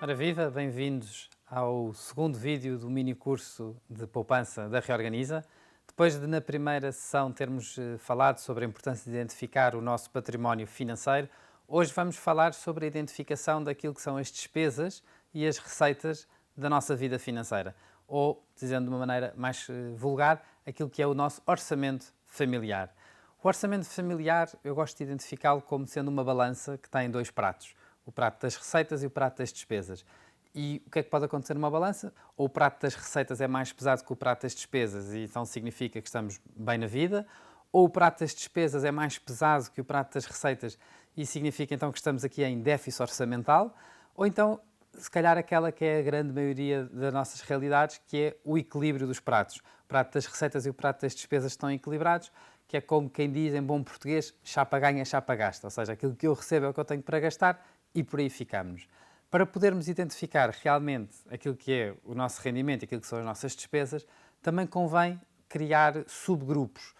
Ora viva, bem-vindos ao segundo vídeo do mini curso de poupança da Reorganiza. Depois de na primeira sessão termos falado sobre a importância de identificar o nosso património financeiro, hoje vamos falar sobre a identificação daquilo que são as despesas e as receitas da nossa vida financeira. Ou, dizendo de uma maneira mais vulgar, aquilo que é o nosso orçamento familiar. O orçamento familiar, eu gosto de identificá-lo como sendo uma balança que tem dois pratos. O prato das receitas e o prato das despesas. E o que é que pode acontecer numa balança? Ou o prato das receitas é mais pesado que o prato das despesas e então significa que estamos bem na vida, ou o prato das despesas é mais pesado que o prato das receitas e significa então que estamos aqui em déficit orçamental, ou então, se calhar, aquela que é a grande maioria das nossas realidades, que é o equilíbrio dos pratos. O prato das receitas e o prato das despesas estão equilibrados, que é como quem diz em bom português, chapa ganha, chapa gasta, ou seja, aquilo que eu recebo é o que eu tenho para gastar, e por aí ficamos. Para podermos identificar realmente aquilo que é o nosso rendimento e aquilo que são as nossas despesas, também convém criar subgrupos,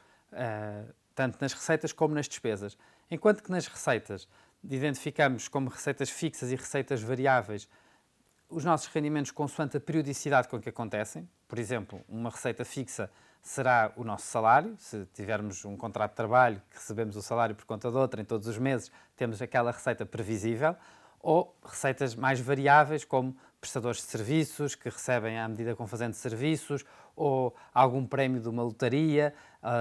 tanto nas receitas como nas despesas. Enquanto que nas receitas identificamos como receitas fixas e receitas variáveis os nossos rendimentos consoante a periodicidade com que acontecem. Por exemplo, uma receita fixa será o nosso salário. Se tivermos um contrato de trabalho que recebemos o salário por conta de outra em todos os meses, temos aquela receita previsível. Ou receitas mais variáveis, como prestadores de serviços, que recebem à medida que vão fazendo serviços, ou algum prémio de uma lotaria,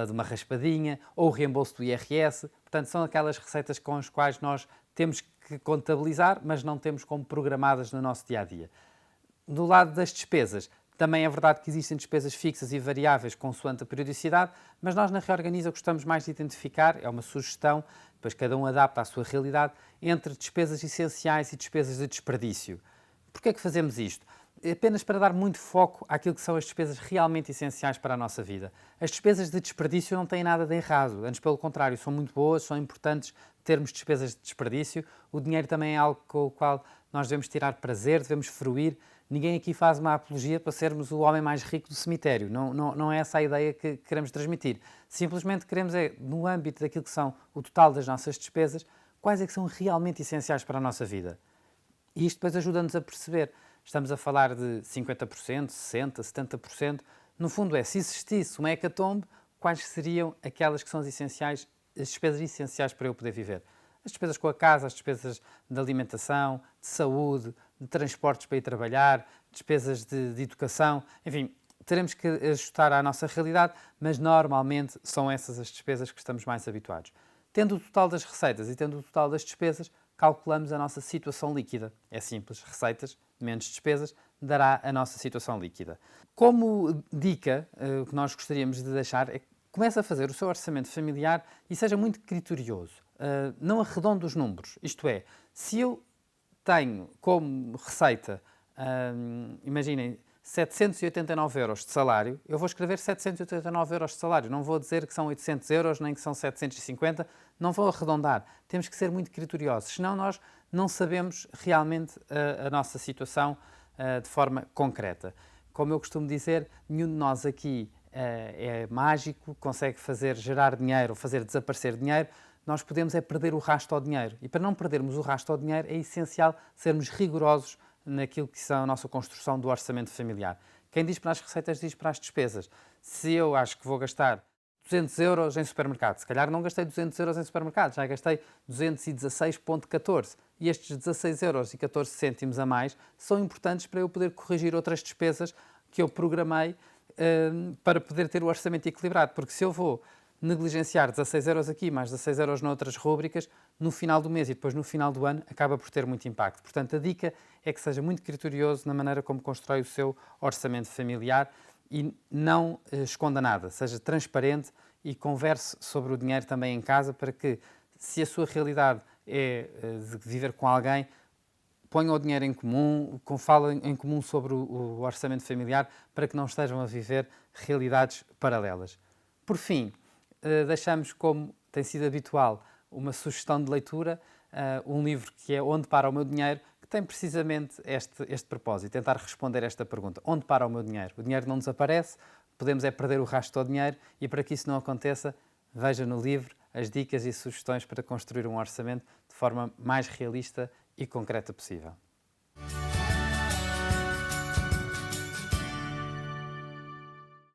de uma raspadinha, ou o reembolso do IRS. Portanto, são aquelas receitas com as quais nós temos que contabilizar, mas não temos como programadas no nosso dia-a-dia. Do lado das despesas, também é verdade que existem despesas fixas e variáveis consoante a periodicidade, mas nós na Reorganiza gostamos mais de identificar, é uma sugestão, depois cada um adapta à sua realidade, entre despesas essenciais e despesas de desperdício. Porquê é que fazemos isto? Apenas para dar muito foco àquilo que são as despesas realmente essenciais para a nossa vida. As despesas de desperdício não têm nada de errado, antes pelo contrário, são muito boas, são importantes termos despesas de desperdício. O dinheiro também é algo com o qual nós devemos tirar prazer, devemos fruir. Ninguém aqui faz uma apologia para sermos o homem mais rico do cemitério. Não é essa a ideia que queremos transmitir. Simplesmente queremos no âmbito daquilo que são o total das nossas despesas, quais é que são realmente essenciais para a nossa vida. E isto depois ajuda-nos a perceber. Estamos a falar de 50%, 60%, 70%. No fundo se existisse uma hecatombe, quais seriam aquelas que são as essenciais, as despesas essenciais para eu poder viver? As despesas com a casa, as despesas de alimentação, de saúde, de transportes para ir trabalhar, despesas de educação, enfim, teremos que ajustar à nossa realidade, mas normalmente são essas as despesas que estamos mais habituados. Tendo o total das receitas e tendo o total das despesas, calculamos a nossa situação líquida. É simples, receitas menos despesas dará a nossa situação líquida. Como dica, o que nós gostaríamos de deixar é que comece a fazer o seu orçamento familiar e seja muito criterioso. Não arredonde os números. Isto é, se eu tenho como receita, imaginem, 789 euros de salário, eu vou escrever 789 euros de salário. Não vou dizer que são 800 euros, nem que são 750, não vou arredondar. Temos que ser muito criteriosos, senão nós não sabemos realmente a nossa situação de forma concreta. Como eu costumo dizer, nenhum de nós aqui é mágico, consegue fazer gerar dinheiro ou fazer desaparecer dinheiro. Nós podemos perder o rastro ao dinheiro. E para não perdermos o rastro ao dinheiro é essencial sermos rigorosos naquilo que são a nossa construção do orçamento familiar. Quem diz para as receitas diz para as despesas. Se eu acho que vou gastar 200 euros em supermercado, se calhar não gastei 200 euros em supermercado, já gastei 216,14. E estes 16 euros e 14 cêntimos a mais são importantes para eu poder corrigir outras despesas que eu programei para poder ter o orçamento equilibrado. Porque se eu vou negligenciar 16 euros aqui, mais 16 euros noutras rúbricas, no final do mês e depois no final do ano, acaba por ter muito impacto. Portanto, a dica é que seja muito criterioso na maneira como constrói o seu orçamento familiar e não esconda nada, seja transparente e converse sobre o dinheiro também em casa para que, se a sua realidade é de viver com alguém, ponham o dinheiro em comum, falem em comum sobre o orçamento familiar para que não estejam a viver realidades paralelas. Por fim, deixamos, como tem sido habitual, uma sugestão de leitura, um livro que é Onde Para o Meu Dinheiro, que tem precisamente este propósito, tentar responder esta pergunta. Onde para o meu dinheiro? O dinheiro não desaparece, podemos perder o rastro ao dinheiro e para que isso não aconteça, veja no livro as dicas e sugestões para construir um orçamento de forma mais realista e concreta possível.